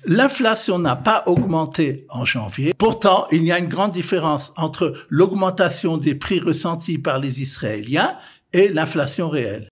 L'inflation n'a pas augmenté en janvier. Pourtant, il y a une grande différence entre l'augmentation des prix ressentis par les Israéliens et l'inflation réelle.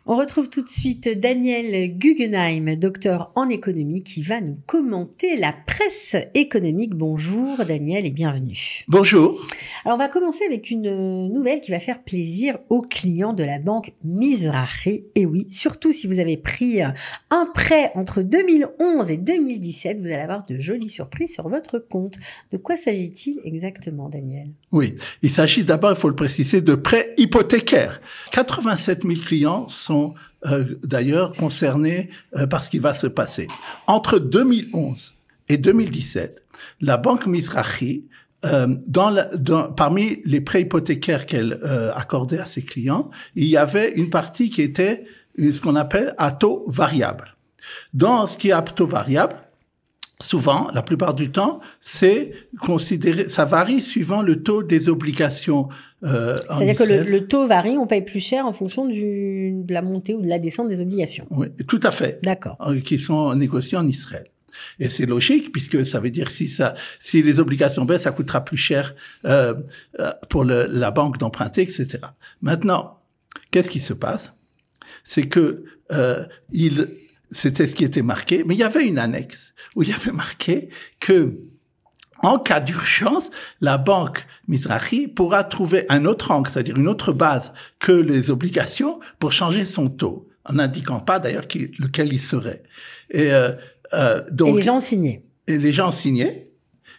On retrouve tout de suite Daniel Guggenheim, docteur en économie, qui va nous commenter la presse économique. Bonjour Daniel et bienvenue. Bonjour. Alors on va commencer avec une nouvelle qui va faire plaisir aux clients de la banque Mizrahi. Et oui, surtout si vous avez pris un prêt entre 2011 et 2017, vous allez avoir de jolies surprises sur votre compte. De quoi s'agit-il exactement, Daniel ? Oui, il s'agit d'abord, il faut le préciser, de prêts hypothécaires. 87 000 clients sont d'ailleurs concernés par ce qui va se passer. Entre 2011 et 2017, la banque Mizrahi, parmi les prêts hypothécaires qu'elle accordait à ses clients, il y avait une partie qui était ce qu'on appelle à taux variable. Dans ce qui est à taux variable, souvent, la plupart du temps, c'est considéré, ça varie suivant le taux des obligations. C'est-à-dire que le taux varie, on paye plus cher en fonction de la montée ou de la descente des obligations. Oui, tout à fait. D'accord. Qui sont négociées en Israël. Et c'est logique, puisque ça veut dire si les obligations baissent, ça coûtera plus cher pour la banque d'emprunter, etc. Maintenant, qu'est-ce qui se passe? C'est que c'était ce qui était marqué, mais il y avait une annexe où il y avait marqué que, en cas d'urgence, la banque Mizrahi pourra trouver un autre angle, c'est-à-dire une autre base que les obligations pour changer son taux, en n'indiquant pas d'ailleurs lequel il serait. Donc, et les gens ont signé. Et les gens signaient,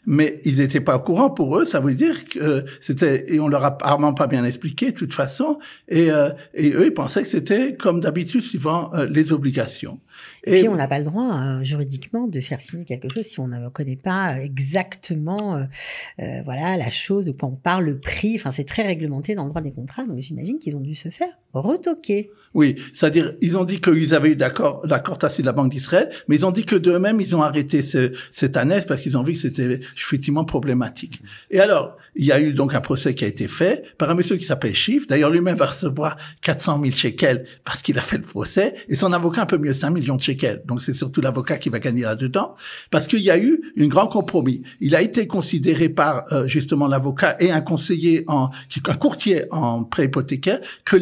mais ils n'étaient pas au courant. Pour eux, ça veut dire que et on leur a apparemment pas bien expliqué de toute façon, et eux, ils pensaient que c'était comme d'habitude suivant les obligations. Et puis on n'a pas le droit juridiquement de faire signer quelque chose si on ne connaît pas exactement voilà la chose de quoi on parle, le prix. Enfin, c'est très réglementé dans le droit des contrats, donc j'imagine qu'ils ont dû se faire retoquer. Oui, c'est-à-dire ils ont dit qu'ils avaient eu l'accord tacite de la Banque d'Israël, mais ils ont dit que d'eux-mêmes ils ont arrêté cette annexe parce qu'ils ont vu que c'était effectivement problématique. Et alors il y a eu donc un procès qui a été fait par un monsieur qui s'appelle Schiff. D'ailleurs lui-même va recevoir 400 000 shekels parce qu'il a fait le procès, et son avocat un peu mieux 5 millions de shekels. Donc c'est surtout l'avocat qui va gagner là-dedans, parce qu'il y a eu un grand compromis. Il a été considéré par justement l'avocat et un conseiller un courtier en prêt hypothécaire que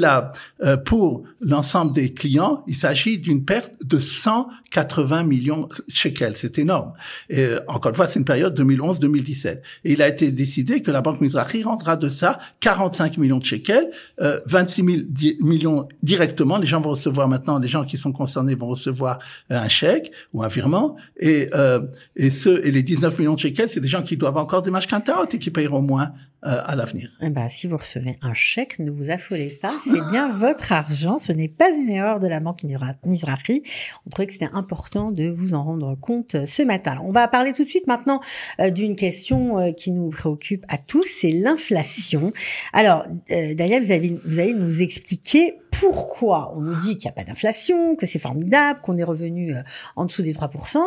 pour l'ensemble des clients, il s'agit d'une perte de 180 millions de shekels. C'est énorme. Et encore une fois, c'est une période 2011-2017. Et il a été décidé que la banque Mizrahi rendra de ça 45 millions de shekels, 26 millions directement. Les gens vont recevoir maintenant, les gens qui sont concernés vont recevoir un chèque ou un virement, et les 19 millions de shekels, c'est des gens qui doivent encore des mashkantaot et qui paieront moins à l'avenir. Eh ben, si vous recevez un chèque, ne vous affolez pas, c'est bien votre argent, ce n'est pas une erreur de la banque Mizrahi. On trouvait que c'était important de vous en rendre compte ce matin. Alors, on va parler tout de suite maintenant d'une question qui nous préoccupe à tous, c'est l'inflation. Alors, Daniel, vous allez nous expliquer pourquoi on nous dit qu'il n'y a pas d'inflation, que c'est formidable, qu'on est revenu en dessous des 3%.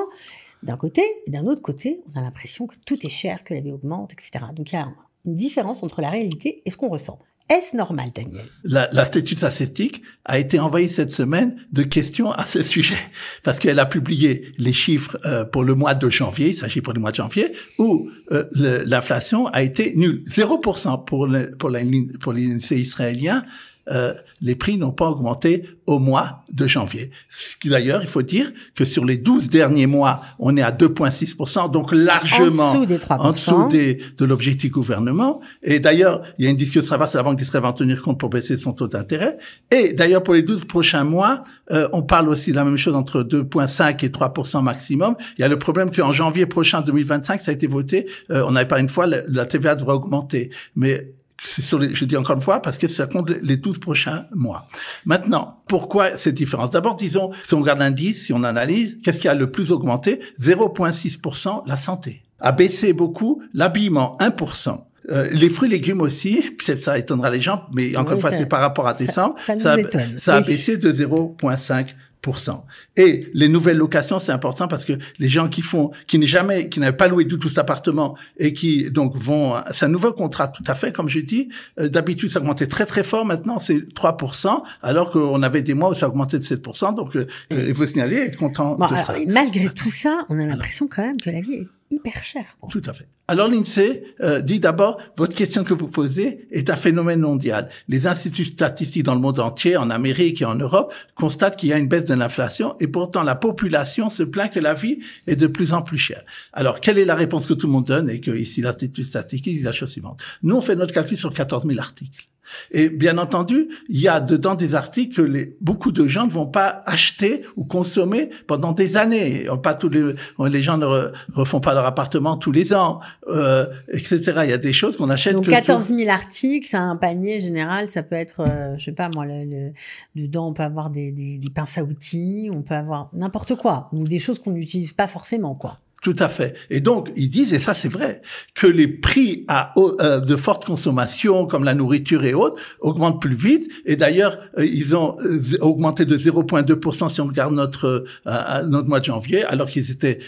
D'un côté, et d'un autre côté, on a l'impression que tout est cher, que la vie augmente, etc. Donc, il y a une différence entre la réalité et ce qu'on ressent. Est-ce normal, Daniel? L'Institut statistique a été envahi cette semaine de questions à ce sujet, parce qu'elle a publié les chiffres pour le mois de janvier, il s'agit pour le mois de janvier, où l'inflation a été nulle. 0% pour l'INSEE israélien. Les prix n'ont pas augmenté au mois de janvier. Ce qui d'ailleurs, il faut dire que sur les 12 derniers mois, on est à 2,6%, donc largement en dessous des 3%. En dessous de l'objectif gouvernement. Et d'ailleurs, il y a une discussion à savoir si la Banque d'Israël va en tenir compte pour baisser son taux d'intérêt. Et d'ailleurs, pour les 12 prochains mois, on parle aussi de la même chose entre 2,5 et 3% maximum. Il y a le problème qu'en janvier prochain, 2025, ça a été voté. On avait parlé une fois, la TVA devrait augmenter. Mais je dis encore une fois, parce que ça compte les 12 prochains mois. Maintenant, pourquoi cette différence? D'abord, disons, si on regarde l'indice, si on analyse, qu'est-ce qui a le plus augmenté? 0,6%, la santé. A baissé beaucoup, l'habillement, 1%. Les fruits et légumes aussi, peut-être ça étonnera les gens, mais encore une fois, c'est par rapport à décembre. Ça nous étonne. Ça a baissé de 0,5%. Et les nouvelles locations, c'est important parce que les gens qui n'avaient pas loué du tout cet appartement et qui donc c'est un nouveau contrat tout à fait, comme j'ai dit. D'habitude, ça augmentait très très fort. Maintenant, c'est 3%, alors qu'on avait des mois où ça augmentait de 7%. Donc, il faut signaler et être content de ça. Et malgré tout ça, on a l'impression quand même que la vie est hyper chère, quoi. Tout à fait. Alors l'INSEE dit d'abord, votre question que vous posez est un phénomène mondial. Les instituts statistiques dans le monde entier, en Amérique et en Europe, constatent qu'il y a une baisse de l'inflation et pourtant la population se plaint que la vie est de plus en plus chère. Alors, quelle est la réponse que tout le monde donne? Et que ici, l'Institut statistique dit la chose suivante. Nous, on fait notre calcul sur 14 000 articles. Et bien entendu, il y a dedans des articles que beaucoup de gens ne vont pas acheter ou consommer pendant des années. Pas les gens ne refont pas leur appartement tous les ans, etc. Il y a des choses qu'on achète. Donc 14 000 articles, c'est un panier général. Ça peut être, je sais pas moi, dedans on peut avoir des pinces à outils, on peut avoir n'importe quoi, ou des choses qu'on n'utilise pas forcément, quoi. Tout à fait. Et donc, ils disent, et ça c'est vrai, que les prix de forte consommation, comme la nourriture et autres, augmentent plus vite. Et d'ailleurs, ils ont augmenté de 0,2% si on regarde notre mois de janvier, alors que c'est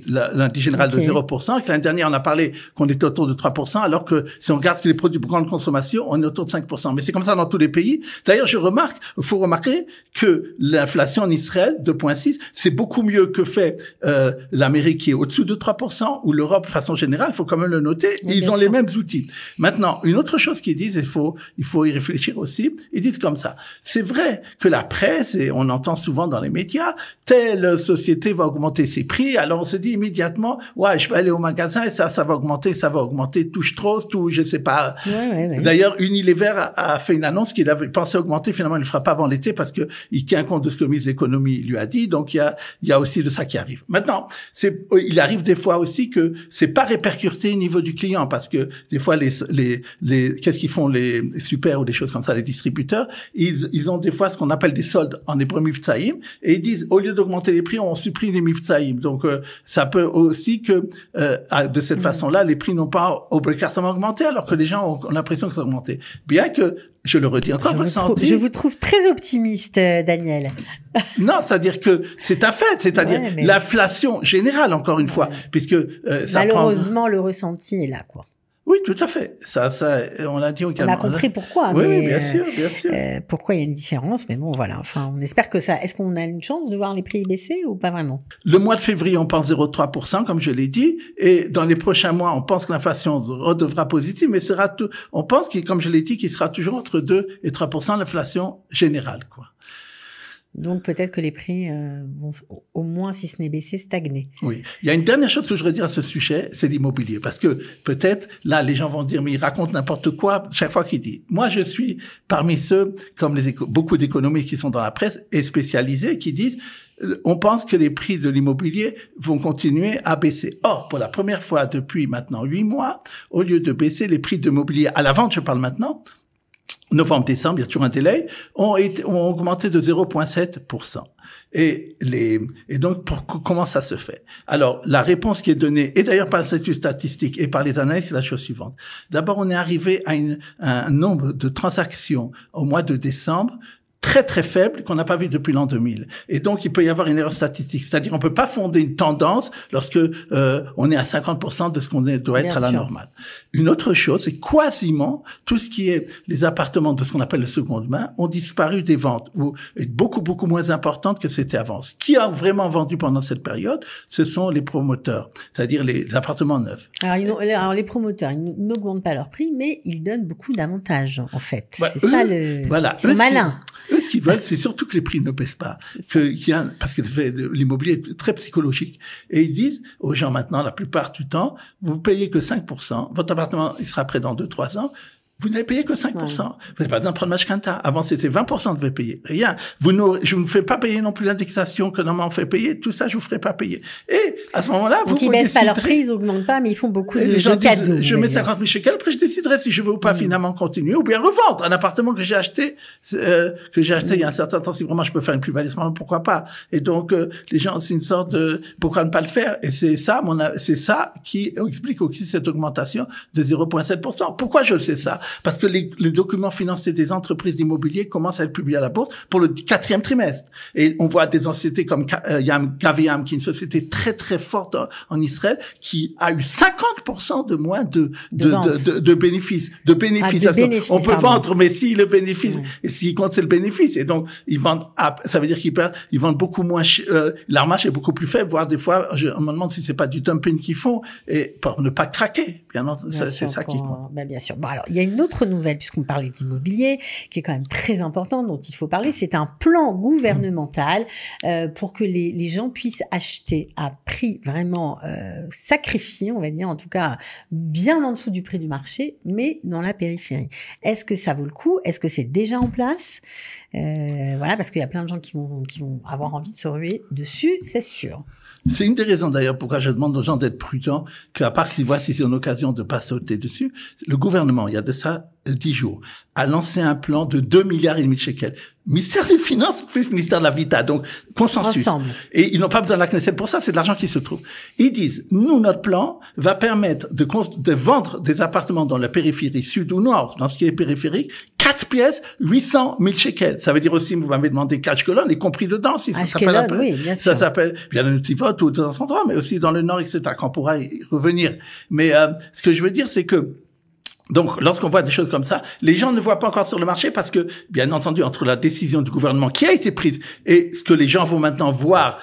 l'indice général de 0%. Que l'année dernière, on a parlé qu'on était autour de 3%, alors que si on regarde les produits de grande consommation, on est autour de 5%. Mais c'est comme ça dans tous les pays. D'ailleurs, il faut remarquer que l'inflation en Israël, 2,6, c'est beaucoup mieux que fait l'Amérique qui est au-dessous de 3%, ou l'Europe de façon générale, il faut quand même le noter, et ils ont les mêmes outils. Maintenant, une autre chose qu'ils disent, il faut y réfléchir aussi, ils disent comme ça. C'est vrai que la presse, et on entend souvent dans les médias, telle société va augmenter ses prix, alors on se dit immédiatement, ouais, je vais aller au magasin et ça va augmenter, touche trop, tout, je sais pas. Ouais. D'ailleurs, Unilever a fait une annonce qu'il avait pensé augmenter, finalement il ne le fera pas avant l'été parce que il tient compte de ce que le ministre de l'économie lui a dit, donc il y a aussi de ça qui arrive. Maintenant, il arrive des fois aussi que c'est pas répercuté au niveau du client parce que des fois qu'est-ce qu'ils font les super ou des choses comme ça, les distributeurs, ils ont des fois ce qu'on appelle des soldes en hébreu mivtsaïm et ils disent au lieu d'augmenter les prix, on supprime les mivtsaïm. Donc ça peut aussi que de cette façon-là, les prix n'ont pas obligatoirement augmenté alors que les gens ont l'impression que ça a augmenté. Bien que je le redis encore, je vous trouve très optimiste, Daniel. Non, c'est-à-dire que c'est un fait, c'est-à-dire l'inflation générale, encore une fois, puisque malheureusement le ressenti est là, quoi. Oui, tout à fait. Ça, on l'a dit au On a compris pourquoi. Oui, mais, bien sûr. Pourquoi il y a une différence, mais bon, voilà. Enfin, on espère que ça. Est-ce qu'on a une chance de voir les prix baisser ou pas vraiment? Le mois de février, on pense 0,3%, comme je l'ai dit, et dans les prochains mois, on pense que l'inflation redevra positive, mais on pense comme je l'ai dit, qu'il sera toujours entre 2 et 3% l'inflation générale, quoi. Donc peut-être que les prix vont, au moins si ce n'est baissé, stagner. Oui. Il y a une dernière chose que je voudrais dire à ce sujet, c'est l'immobilier. Parce que peut-être, là, les gens vont dire, mais il raconte n'importe quoi chaque fois qu'il dit. Moi, je suis parmi ceux, comme beaucoup d'économistes qui sont dans la presse et spécialisés, qui disent, on pense que les prix de l'immobilier vont continuer à baisser. Or, pour la première fois depuis maintenant 8 mois, au lieu de baisser, les prix de l'immobilier à la vente, je parle maintenant, novembre-décembre, il y a toujours un délai, ont augmenté de 0,7%. Et donc, comment ça se fait? Alors, la réponse qui est donnée, et d'ailleurs par l'Institut statistique et par les analystes, c'est la chose suivante. D'abord, on est arrivé à un nombre de transactions au mois de décembre très très faible qu'on n'a pas vu depuis l'an 2000. Et donc il peut y avoir une erreur statistique, c'est-à-dire on peut pas fonder une tendance lorsque on est à 50% de ce qu'on doit être à la normale. Une autre chose, c'est quasiment tout ce qui est les appartements de ce qu'on appelle le seconde main ont disparu des ventes ou est beaucoup moins importante que c'était avant. Ce qui a vraiment vendu pendant cette période, ce sont les promoteurs, c'est-à-dire les appartements neufs. Alors les promoteurs, ils n'augmentent pas leur prix, mais ils donnent beaucoup d'avantages en fait. Bah, c'est ça le. Voilà. Ils sont malins. Eux, ce qu'ils veulent, c'est surtout que les prix ne baissent pas, parce que l'immobilier est très psychologique. Et ils disent aux gens maintenant, la plupart du temps, vous payez que 5%, votre appartement, il sera prêt dans 2-3 ans, vous n'avez payé que 5%. Ouais. Vous n'avez pas besoin de prendre Mashkanta. Avant, c'était 20% de vous payer. Rien. Je ne vous fais pas payer non plus l'indexation que normalement on fait payer. Tout ça, je vous ferai pas payer. Et à ce moment-là, donc ils baissent pas leur prix, ils augmentent pas, mais ils font beaucoup de cadeaux. Je mets 50 000 shekels, après je déciderai si je veux ou pas finalement continuer ou bien revendre un appartement que j'ai acheté il y a un certain temps. Si vraiment je peux faire une plus-value, pourquoi pas? Et donc, les gens, c'est une sorte de, pourquoi ne pas le faire? Et c'est ça qui explique aussi cette augmentation de 0,7%. Pourquoi je le sais ça? parce que les documents financiers des entreprises d'immobilier commencent à être publiés à la bourse pour le 4e trimestre. Et on voit des sociétés comme Gaviam, qui est une société très très forte en Israël, qui a eu 50% de moins de bénéfices. On peut vendre, mais si le bénéfice, et s'il compte, c'est le bénéfice. Et donc, ils vendent, ça veut dire ils vendent beaucoup moins, leur marge est beaucoup plus faible, voire des fois, on me demande si c'est pas du dumping qu'ils font, et pour ne pas craquer. C'est ça qui compte. Bien sûr. Bon, alors, il y a une autre nouvelle, puisqu'on parlait d'immobilier, qui est quand même très importante, dont il faut parler. C'est un plan gouvernemental, pour que les gens puissent acheter à prix vraiment, sacrifié, on va dire, en tout cas, bien en dessous du prix du marché, mais dans la périphérie. Est-ce que ça vaut le coup? Est-ce que c'est déjà en place? Voilà, parce qu'il y a plein de gens qui vont avoir envie de se ruer dessus, c'est sûr. C'est une des raisons d'ailleurs pourquoi je demande aux gens d'être prudents, qu'à part qu'ils voient si c'est une occasion de pas sauter dessus, le gouvernement, il y a de ça 10 jours, a lancé un plan de 2,5 milliards de shekels. Ministère des Finances plus ministère de l'Habitat, donc consensus. Ensemble. Et ils n'ont pas besoin de la Knesset pour ça, c'est de l'argent qui se trouve. Ils disent, nous, notre plan va permettre de vendre des appartements dans la périphérie sud ou nord, dans ce qui est périphérique, 4 pièces, 800 000 shekels. Ça veut dire aussi, vous m'avez demandé Ashkelon, y compris dedans, si ça s'appelle oui, bien sûr. Ça s'appelle, bien le Netivot ou dans endroits, mais aussi dans le nord, etc., qu'on pourra y revenir. Mais, ce que je veux dire, c'est que, donc, lorsqu'on voit des choses comme ça, les gens ne voient pas encore sur le marché parce que, bien entendu, entre la décision du gouvernement qui a été prise et ce que les gens vont maintenant voir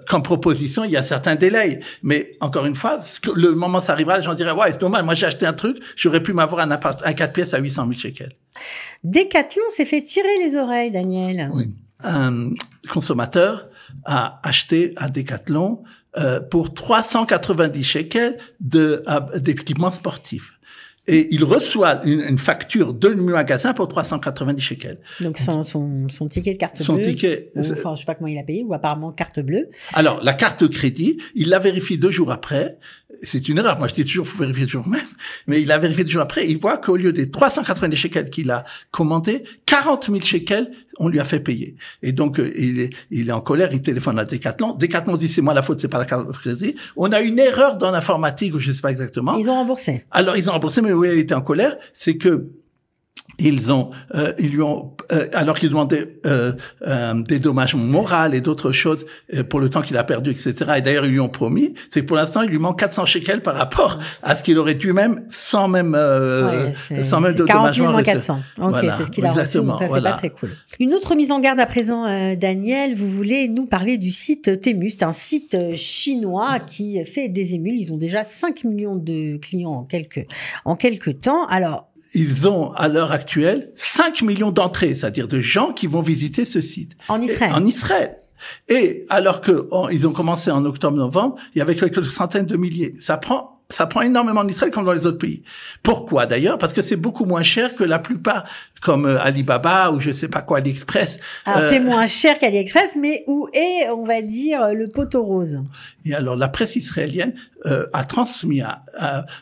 comme proposition, il y a certains délais. Mais encore une fois, le moment ça arrivera, les gens diraient ouais, c'est normal. Moi, j'ai acheté un truc, j'aurais pu m'avoir un 4 pièces à 800 000 shekels. Decathlon s'est fait tirer les oreilles, Daniel. Oui. Un consommateur a acheté à Decathlon pour 390 shekels d'équipements sportifs. Et il reçoit une facture de magasin pour 390 shekels. Donc son ticket de carte bleue. Son ticket. Enfin, je sais pas comment il a payé, ou apparemment carte bleue. Alors, la carte crédit, il la vérifie 2 jours après. C'est une erreur. Moi, je dis toujours, faut vérifier 2 jours même. Mais il a vérifié 2 jours après. Il voit qu'au lieu des 390 shekels qu'il a commandé, 40 000 shekels, on lui a fait payer. Et donc, il est en colère, il téléphone à Decathlon. Decathlon dit, c'est moi la faute, c'est pas la carte de crédit. On a une erreur dans l'informatique, ou je sais pas exactement. Ils ont remboursé. Alors, ils ont remboursé, mais oui, il était en colère. C'est que, ils lui ont, alors qu'il demandait des dommages moraux et d'autres choses pour le temps qu'il a perdu, etc. Et d'ailleurs, ils lui ont promis, c'est que pour l'instant, il lui manque 400 shekels par rapport à ce qu'il aurait dû même, sans même de dommages moraux. 400. Ok, voilà, c'est ce qu'il a reçu, donc ça, c'est pas très cool. Une autre mise en garde à présent, Daniel, vous voulez nous parler du site Temu. C'est un site chinois qui fait des émules. Ils ont déjà 5 millions de clients en quelques temps. Alors, ils ont, à l'heure actuelle, 5 millions d'entrées, c'est-à-dire de gens qui vont visiter ce site. En Israël. En Israël. Et alors que ils ont commencé en octobre-novembre, il y avait quelques centaines de milliers. Ça prend énormément en Israël comme dans les autres pays. Pourquoi d'ailleurs? Parce que c'est beaucoup moins cher que la plupart, comme Alibaba ou je sais pas quoi, AliExpress. Alors c'est moins cher qu'AliExpress, mais où est, on va dire, le poteau rose? Et alors la presse israélienne a transmis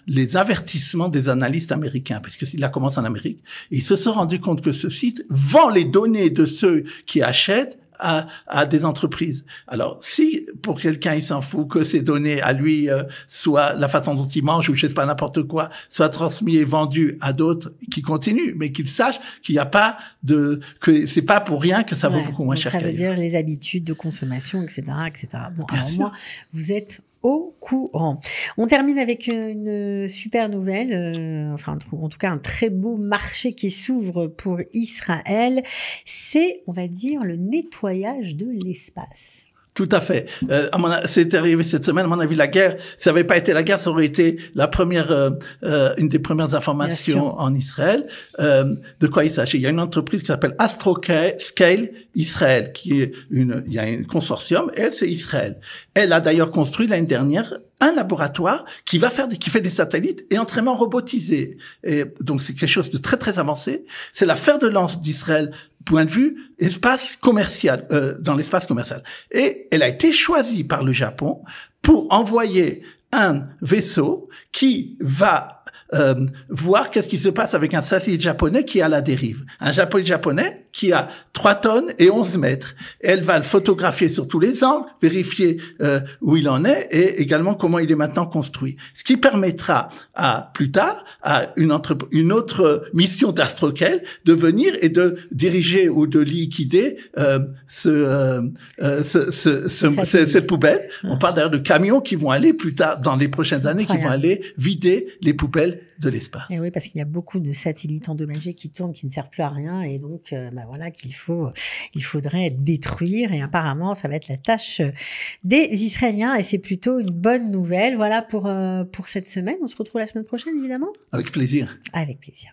les avertissements des analystes américains, parce que il a commencé en Amérique, et ils se sont rendus compte que ce site vend les données de ceux qui achètent à des entreprises. Alors, si pour quelqu'un il s'en fout que ces données à lui soient la façon dont il mange ou je sais pas n'importe quoi, soient transmis et vendus à d'autres qui continuent, mais qu'ils sachent qu'il n'y a pas que c'est pas pour rien que ça vaut beaucoup moins cher. Ça veut dire les habitudes de consommation, etc., etc. Bon, bien alors sûr. moi, vous êtes au courant. On termine avec une super nouvelle, enfin en tout cas un très beau marché qui s'ouvre pour Israël. C'est, on va dire, le nettoyage de l'espace. Tout à fait. C'est arrivé cette semaine. À mon avis, la guerre, si ça n'avait pas été la guerre, ça aurait été la première, une des premières informations en Israël. De quoi il s'agit? Il y a une entreprise qui s'appelle Astroscale Israël, il y a un consortium. Elle, c'est Israël. Elle a d'ailleurs construit l'année dernière un laboratoire qui fait des satellites et entraînement robotisé. Et donc c'est quelque chose de très très avancé. C'est la fer de lance d'Israël, point de vue espace commercial, dans l'espace commercial. Et elle a été choisie par le Japon pour envoyer un vaisseau qui va voir qu'est-ce qui se passe avec un satellite japonais qui est à la dérive. Un satellite japonais qui a 3 tonnes et 11 mètres. Elle va le photographier sur tous les angles, vérifier où il en est et également comment il est maintenant construit. Ce qui permettra plus tard à une autre mission d'Astroquel de venir et de diriger ou de liquider cette poubelle. On parle d'ailleurs de camions qui vont aller plus tard, dans les prochaines années, qui vont aller vider les poubelles de l'espace. Et oui, parce qu'il y a beaucoup de satellites endommagés qui tournent, qui ne servent plus à rien, et donc voilà il faudrait détruire. Et apparemment, ça va être la tâche des Israéliens, et c'est plutôt une bonne nouvelle. Voilà pour cette semaine. On se retrouve la semaine prochaine, évidemment. Avec plaisir. Avec plaisir.